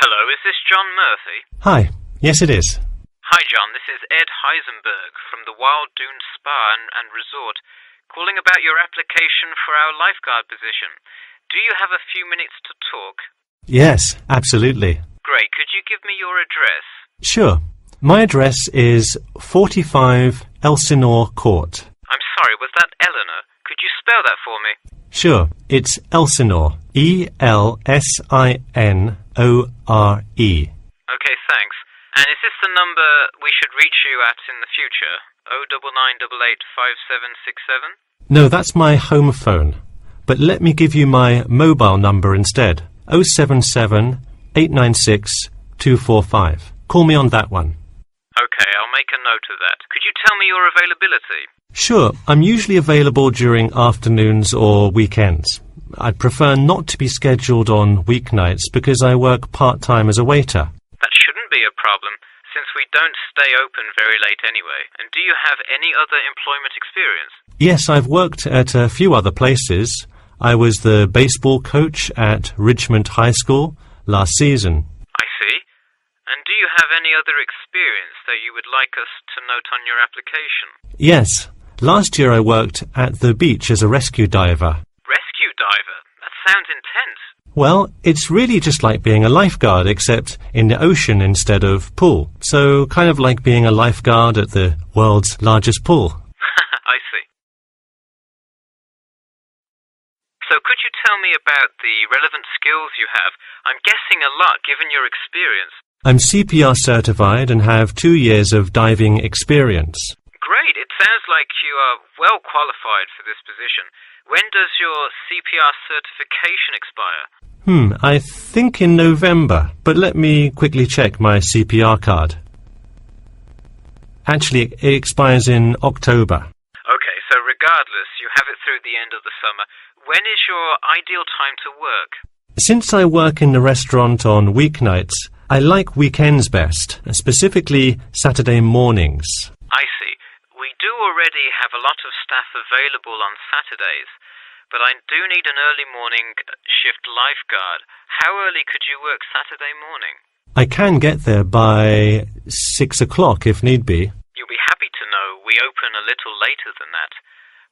Hello, is this John Murphy? Hi. Yes, it is. Hi, John. This is Ed Heisenberg from the Wild Dunes Spa and Resort, calling about your application for our lifeguard position. Do you have a few minutes to talk? Yes, absolutely. Great. Could you give me your address? Sure. My address is 45 Elsinore Court. I'm sorry, was that Eleanor? Could you spell that for me? Sure. It's Elsinore. E-L-S-I-N-O-R-E. Okay, thanks. And is this the number we should reach you at in the future? 099885767? No, that's my home phone. But let me give you my mobile number instead. 077 896 245. Call me on that one. Okay, I'll make a note of that. Could you tell me your availability? Sure. I'm usually available during afternoons or weekends. I'd prefer not to be scheduled on weeknights because I work part-time as a waiter. That shouldn't be a problem, since we don't stay open very late anyway. And do you have any other employment experience? Yes, I've worked at a few other places. I was the baseball coach at Richmond High School last season. I see. And do you have any other experience that you would like us to note on your application? Yes. Last year I worked at the beach as a rescue diver. Rescue diver? That sounds intense. Well, it's really just like being a lifeguard, except in the ocean instead of pool. So kind of like being a lifeguard at the world's largest pool. I see. So could you tell me about the relevant skills you have? I'm guessing a lot given your experience. I'm CPR certified and have 2 years of diving experience. Great. It sounds like you are well qualified for this position. When does your CPR certification expire? I think in November, but let me quickly check my CPR card. Actually, it expires in October. Okay, so regardless, you have it through the end of the summer. When is your ideal time to work? Since I work in the restaurant on weeknights, I like weekends best, specifically Saturday mornings. I see. We do already have a lot of staff available on Saturdays, but I do need an early morning shift lifeguard. How early could you work Saturday morning? I can get there by 6 o'clock if need be. You'll be happy to know we open a little later than that,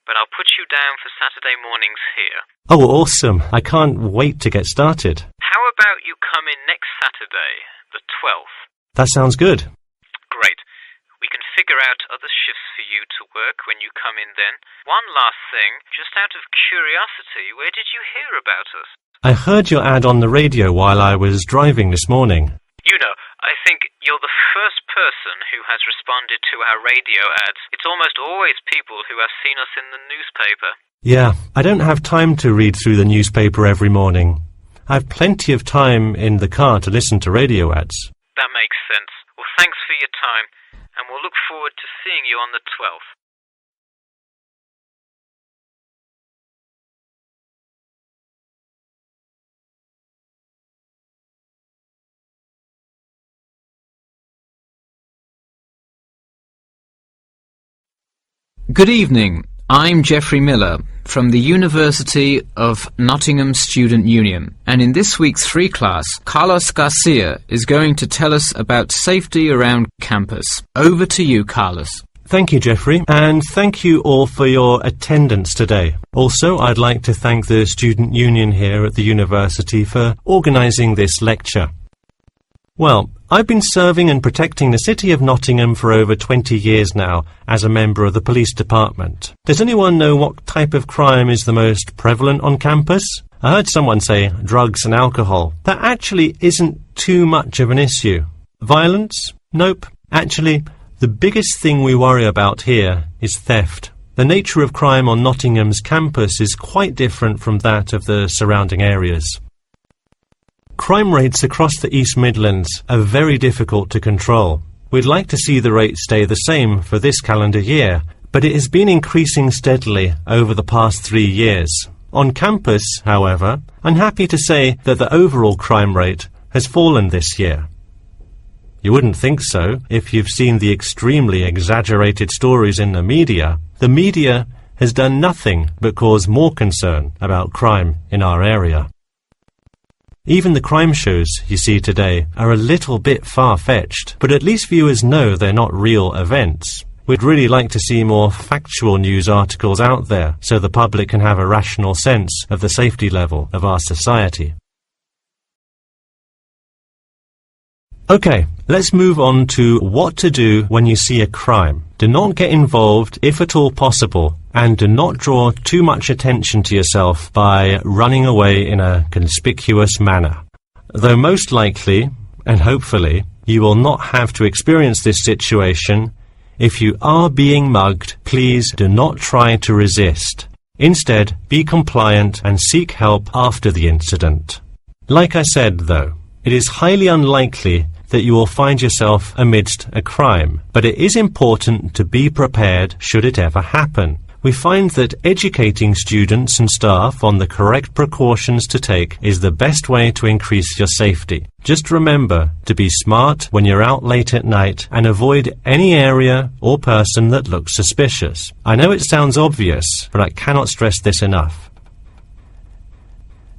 but I'll put you down for Saturday mornings here. Oh, awesome. I can't wait to get started. How about you come in next Saturday, the 12th? That sounds good. Great. We can figure out other shifts for you to work when you come in then. One last thing, just out of curiosity, where did you hear about us? I heard your ad on the radio while I was driving this morning. You know, I think you're the first person who has responded to our radio ads. It's almost always people who have seen us in the newspaper. Yeah, I don't have time to read through the newspaper every morning. I have plenty of time in the car to listen to radio ads. That makes sense. Well, thanks for your time, and we'll look forward to seeing you on the 12th. Good evening. I'm Geoffrey Miller from the University of Nottingham Student Union, and in this week's free class, Carlos Garcia is going to tell us about safety around campus. Over to you, Carlos. Thank you, Geoffrey, and thank you all for your attendance today. Also, I'd like to thank the Student Union here at the university for organising this lecture. Well, I've been serving and protecting the city of Nottingham for over 20 years now as a member of the police department. Does anyone know what type of crime is the most prevalent on campus? I heard someone say drugs and alcohol. That actually isn't too much of an issue. Violence? Nope. Actually, the biggest thing we worry about here is theft. The nature of crime on Nottingham's campus is quite different from that of the surrounding areas. Crime rates across the East Midlands are very difficult to control. We'd like to see the rate stay the same for this calendar year, but it has been increasing steadily over the past 3 years. On campus, however, I'm happy to say that the overall crime rate has fallen this year. You wouldn't think so if you've seen the extremely exaggerated stories in the media. The media has done nothing but cause more concern about crime in our area. Even the crime shows you see today are a little bit far-fetched, but at least viewers know they're not real events. We'd really like to see more factual news articles out there so the public can have a rational sense of the safety level of our society. Okay, let's move on to what to do when you see a crime. Do not get involved if at all possible, and do not draw too much attention to yourself by running away in a conspicuous manner. Though most likely, and hopefully, you will not have to experience this situation, if you are being mugged, please do not try to resist. Instead, be compliant and seek help after the incident. Like I said, though, it is highly unlikely that you will find yourself amidst a crime, but it is important to be prepared should it ever happen. We find that educating students and staff on the correct precautions to take is the best way to increase your safety. Just remember to be smart when you're out late at night and avoid any area or person that looks suspicious. I know it sounds obvious, but I cannot stress this enough.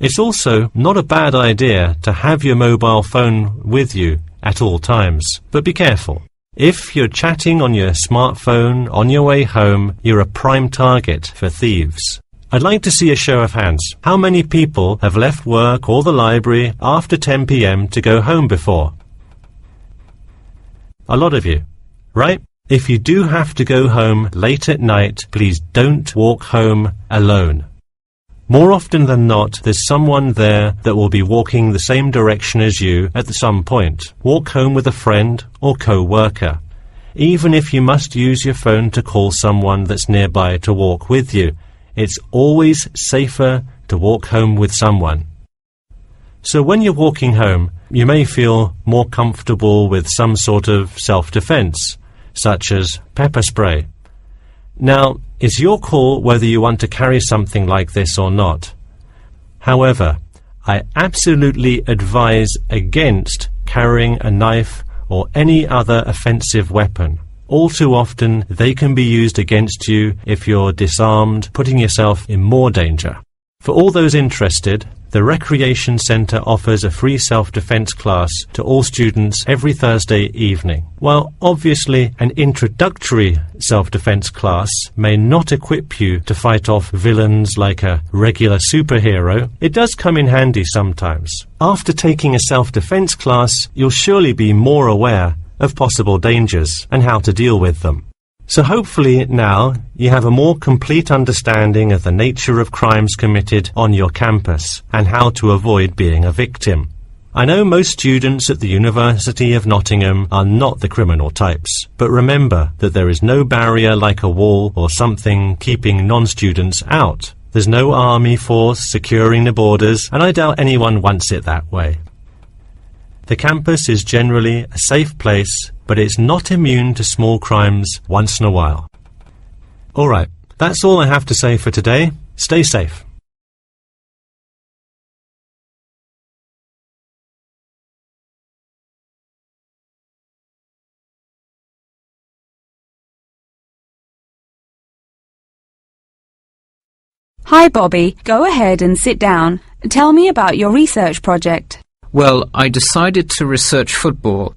It's also not a bad idea to have your mobile phone with you at all times, but be careful. If you're chatting on your smartphone on your way home, you're a prime target for thieves. I'd like to see a show of hands. How many people have left work or the library after 10 p.m. to go home before? A lot of you, right? If you do have to go home late at night, please don't walk home alone. More often than not, there's someone there that will be walking the same direction as you at some point. Walk home with a friend or co-worker. Even if you must use your phone to call someone that's nearby to walk with you, it's always safer to walk home with someone. So when you're walking home, you may feel more comfortable with some sort of self-defense, such as pepper spray. Now, it's your call whether you want to carry something like this or not. However, I absolutely advise against carrying a knife or any other offensive weapon. All too often, they can be used against you if you're disarmed, putting yourself in more danger. For all those interested, the Recreation Centre offers a free self-defense class to all students every Thursday evening. While obviously an introductory self-defense class may not equip you to fight off villains like a regular superhero, it does come in handy sometimes. After taking a self-defense class, you'll surely be more aware of possible dangers and how to deal with them. So hopefully now you have a more complete understanding of the nature of crimes committed on your campus and how to avoid being a victim. I know most students at the University of Nottingham are not the criminal types, but remember that there is no barrier like a wall or something keeping non-students out. There's no army force securing the borders, and I doubt anyone wants it that way. The campus is generally a safe place, but it's not immune to small crimes once in a while. Alright, that's all I have to say for today. Stay safe. Hi Bobby, go ahead and sit down. Tell me about your research project. Well, I decided to research football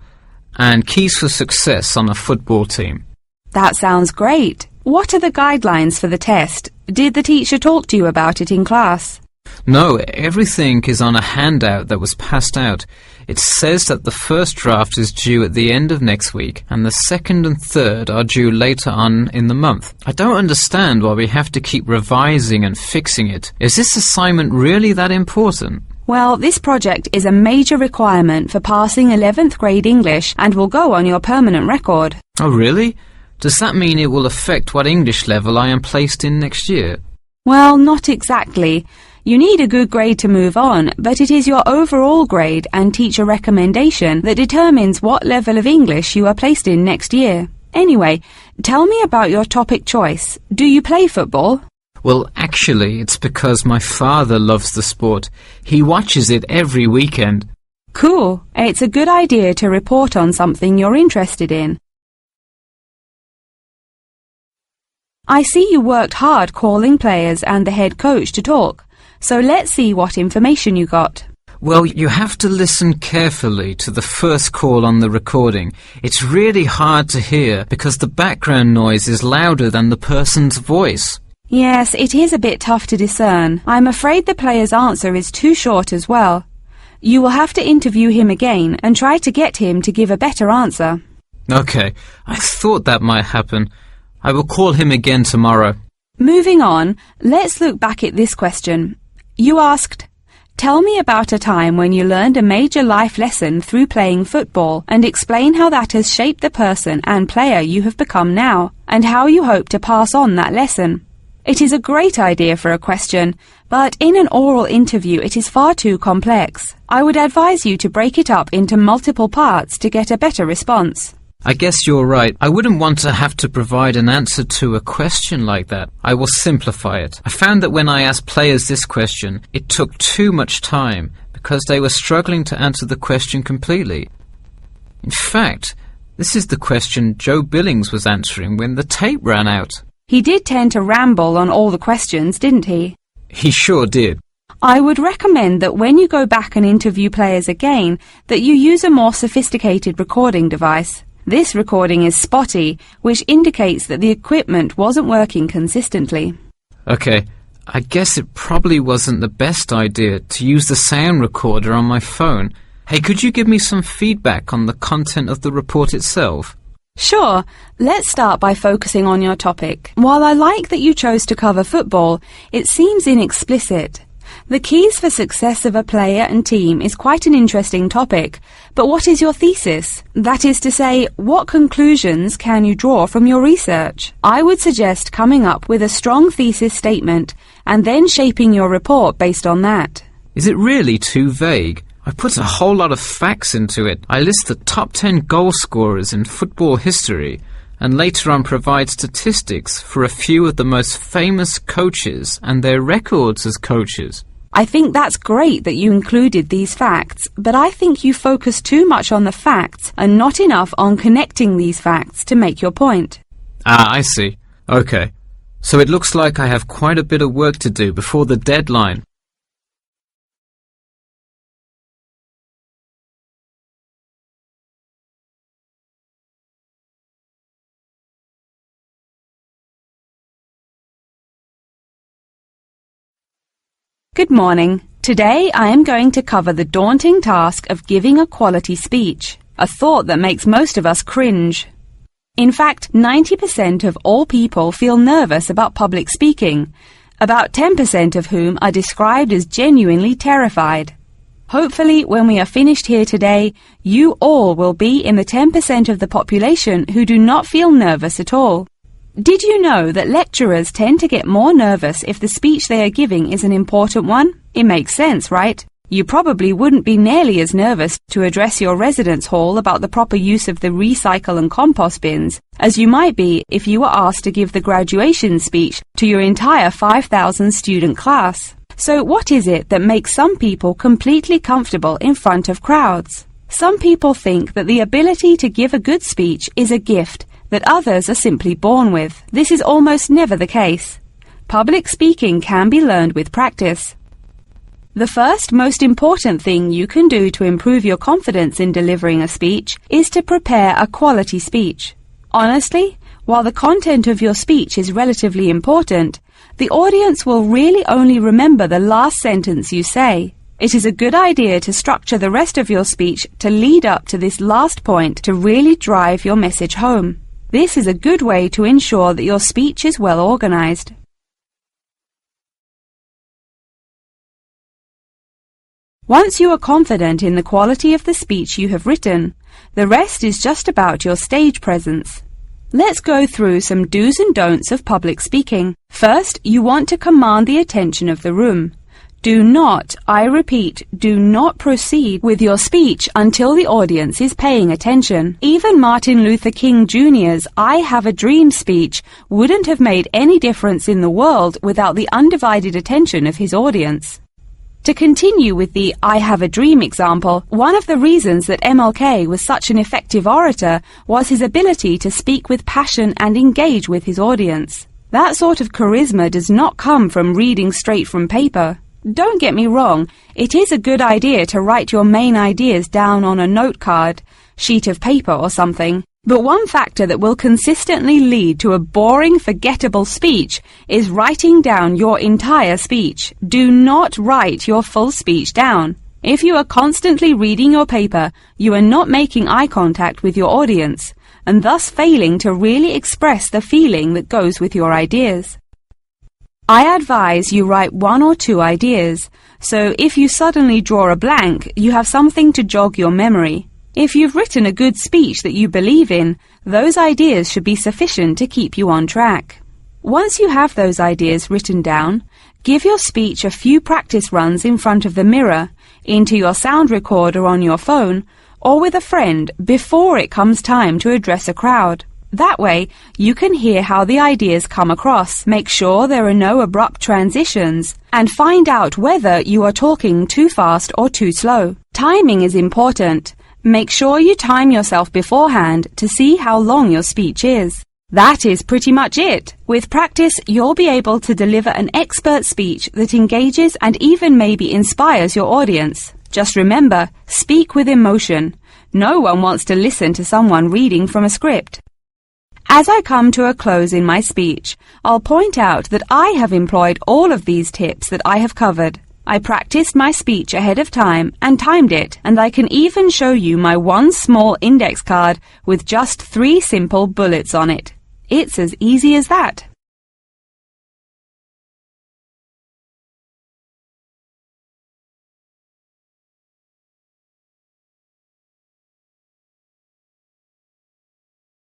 and keys for success on a football team. That sounds great. What are the guidelines for the test? Did the teacher talk to you about it in class? No, everything is on a handout that was passed out. It says that the first draft is due at the end of next week and the second and third are due later on in the month. I don't understand why we have to keep revising and fixing it. Is this assignment really that important? Well, this project is a major requirement for passing 11th grade English and will go on your permanent record. Oh, really? Does that mean it will affect what English level I am placed in next year? Well, not exactly. You need a good grade to move on, but it is your overall grade and teacher recommendation that determines what level of English you are placed in next year. Anyway, tell me about your topic choice. Do you play football? Well, actually, it's because my father loves the sport. He watches it every weekend. Cool. It's a good idea to report on something you're interested in. I see you worked hard calling players and the head coach to talk, so let's see what information you got. Well, you have to listen carefully to the first call on the recording. It's really hard to hear because the background noise is louder than the person's voice. Yes, it is a bit tough to discern. I'm afraid the player's answer is too short as well. You will have to interview him again and try to get him to give a better answer. Okay, I thought that might happen. I will call him again tomorrow. Moving on, let's look back at this question. You asked, "Tell me about a time when you learned a major life lesson through playing football and explain how that has shaped the person and player you have become now, and how you hope to pass on that lesson." It is a great idea for a question, but in an oral interview it is far too complex. I would advise you to break it up into multiple parts to get a better response. I guess you're right. I wouldn't want to have to provide an answer to a question like that. I will simplify it. I found that when I asked players this question, it took too much time because they were struggling to answer the question completely. In fact, this is the question Joe Billings was answering when the tape ran out. He did tend to ramble on all the questions, didn't he? He sure did. I would recommend that when you go back and interview players again, that you use a more sophisticated recording device. This recording is spotty, which indicates that the equipment wasn't working consistently. Okay, I guess it probably wasn't the best idea to use the sound recorder on my phone. Hey, could you give me some feedback on the content of the report itself? Sure. Let's start by focusing on your topic. While I like that you chose to cover football, it seems inexplicit. The keys for success of a player and team is quite an interesting topic, but what is your thesis? That is to say, what conclusions can you draw from your research? I would suggest coming up with a strong thesis statement and then shaping your report based on that. Is it really too vague? I put a whole lot of facts into it. I list the top 10 goal scorers in football history and later on provide statistics for a few of the most famous coaches and their records as coaches. I think that's great that you included these facts, but I think you focus too much on the facts and not enough on connecting these facts to make your point. Ah, I see. Okay. So it looks like I have quite a bit of work to do before the deadline. Good morning. Today I am going to cover the daunting task of giving a quality speech, a thought that makes most of us cringe. In fact, 90% of all people feel nervous about public speaking, about 10% of whom are described as genuinely terrified. Hopefully, when we are finished here today, you all will be in the 10% of the population who do not feel nervous at all. Did you know that lecturers tend to get more nervous if the speech they are giving is an important one? It makes sense, right? You probably wouldn't be nearly as nervous to address your residence hall about the proper use of the recycle and compost bins as you might be if you were asked to give the graduation speech to your entire 5,000 student class. So what is it that makes some people completely comfortable in front of crowds? Some people think that the ability to give a good speech is a gift that others are simply born with. This is almost never the case. Public speaking can be learned with practice. The first most important thing you can do to improve your confidence in delivering a speech is to prepare a quality speech. Honestly, while the content of your speech is relatively important, the audience will really only remember the last sentence you say. It is a good idea to structure the rest of your speech to lead up to this last point to really drive your message home. This is a good way to ensure that your speech is well organized. Once you are confident in the quality of the speech you have written, the rest is just about your stage presence. Let's go through some do's and don'ts of public speaking. First, you want to command the attention of the room. Do not, I repeat, do not proceed with your speech until the audience is paying attention. Even Martin Luther King Jr.'s I Have a Dream speech wouldn't have made any difference in the world without the undivided attention of his audience. To continue with the I Have a Dream example, one of the reasons that MLK was such an effective orator was his ability to speak with passion and engage with his audience. That sort of charisma does not come from reading straight from paper. Don't get me wrong, it is a good idea to write your main ideas down on a note card, sheet of paper or something. But one factor that will consistently lead to a boring, forgettable speech is writing down your entire speech. Do not write your full speech down. If you are constantly reading your paper, you are not making eye contact with your audience, and thus failing to really express the feeling that goes with your ideas. I advise you write 1 or 2 ideas, so if you suddenly draw a blank, you have something to jog your memory. If you've written a good speech that you believe in, those ideas should be sufficient to keep you on track. Once you have those ideas written down, give your speech a few practice runs in front of the mirror, into your sound recorder on your phone, or with a friend before it comes time to address a crowd. That way, you can hear how the ideas come across, make sure there are no abrupt transitions, and find out whether you are talking too fast or too slow. Timing is important. Make sure you time yourself beforehand to see how long your speech is. That is pretty much it. With practice, you'll be able to deliver an expert speech that engages and even maybe inspires your audience. Just remember, speak with emotion. No one wants to listen to someone reading from a script. As I come to a close in my speech, I'll point out that I have employed all of these tips that I have covered. I practiced my speech ahead of time and timed it, and I can even show you my one small index card with just 3 simple bullets on it. It's as easy as that.